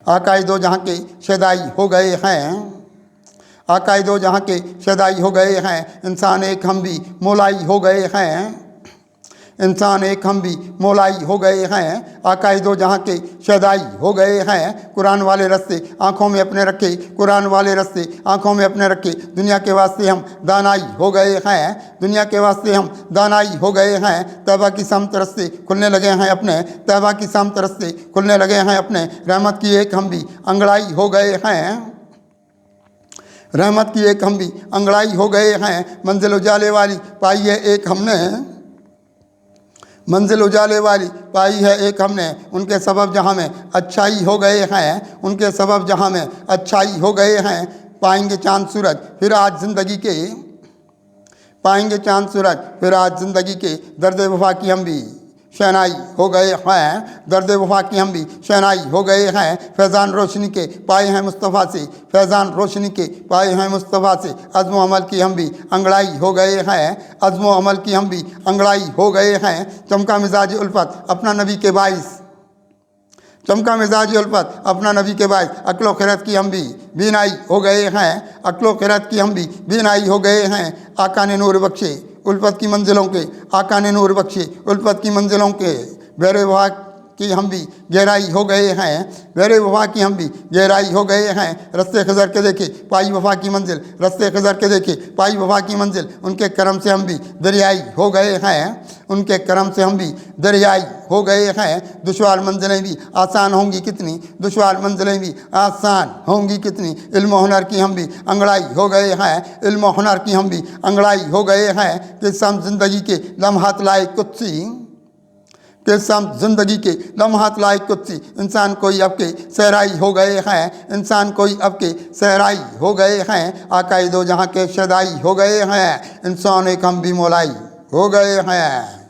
आकाए दो जहाँ के शदाई हो गए हैं, आकाए दो जहाँ के शदाई हो गए हैं, इंसान एक हम भी मोलाई हो गए हैं, इंसान एक हम भी मोलाई हो गए हैं, आकाए दो जहाँ के शदाई हो गए हैं। कुरान वाले रस्ते आँखों में अपने रखे, कुरान वाले रस्ते आँखों में अपने रखे, दुनिया के वास्ते हम दानाई हो गए हैं, दुनिया के वास्ते हम दानाई हो गए हैं। तौबा की समत रस्ते खुलने लगे हैं अपने, तौबा की समत रस्ते खुलने लगे हैं अपने, रहमत की एक हम भी अंगड़ाई हो गए हैं, रहमत की एक हम भी अंगड़ाई हो गए हैं। मंजिल उजाले वाली पाई है एक हमने, मंजिल उजाले वाली पाई है एक हमने, उनके सबब जहाँ में अच्छाई हो गए हैं, उनके सबब जहाँ में अच्छाई हो गए हैं। पाएंगे चाँद सूरज फिर आज ज़िंदगी के, पाएंगे चाँद सूरज फिर आज ज़िंदगी के, दर्द वफा की हम भी शहनाई हो गए हैं, दर्द वफा की हम भी शहनाई हो गए हैं। फैज़ान रोशनी के पाए हैं मुस्तफ़ा से, फैज़ान रोशनी के पाए हैं मुस्तफ़ा से, अज़्म अमल की हम भी अंगड़ाई हो गए हैं, अज़्म अमल की हम भी अंगड़ाई हो गए हैं। चमका मिजाज उल्फत अपना नबी के बाइस, चमका मिजाज उल्फत अपना नबी के बाइस, अक्लो खिरत की हम भी बीनाई हो गए हैं, अक्लो खिरत की हम भी बीनाई हो गए हैं। आका ने नूर बख्शे उल्फत की मंजिलों के, आका ने नूर बख्शे उल्फत की मंजिलों के, बेरे वफा की हम भी गहराई हो गए हैं, बेरे वफा की हम भी गहराई हो गए हैं। रस्ते खज़र के देखे पाई वफा की मंजिल, रस्ते खज़र के देखे पाई वफा की मंजिल, उनके करम से हम भी दरियाई हो गए हैं, उनके करम से हम भी दरियाई हो गए हैं। दुश्वार मंजिलें भी आसान होंगी कितनी, दुश्वार मंजिलें भी आसान होंगी कितनी, इल्म हुनर की हम भी अंगड़ाई हो गए हैं, इल्म हुनर की हम भी अंगड़ाई हो गए हैं। किस्सा ज़िंदगी के लम्हात लायक कुत्सी, किस्सा ज़िंदगी के लम्हात लायक कुत्सी, इंसान कोई अब के सहराई हो गए हैं, इंसान कोई अब के सहराई हो गए हैं। आकाए दो जहाँ के शदाई हो गए हैं, इंसान एक हम भी मोलाई हो गए हैं।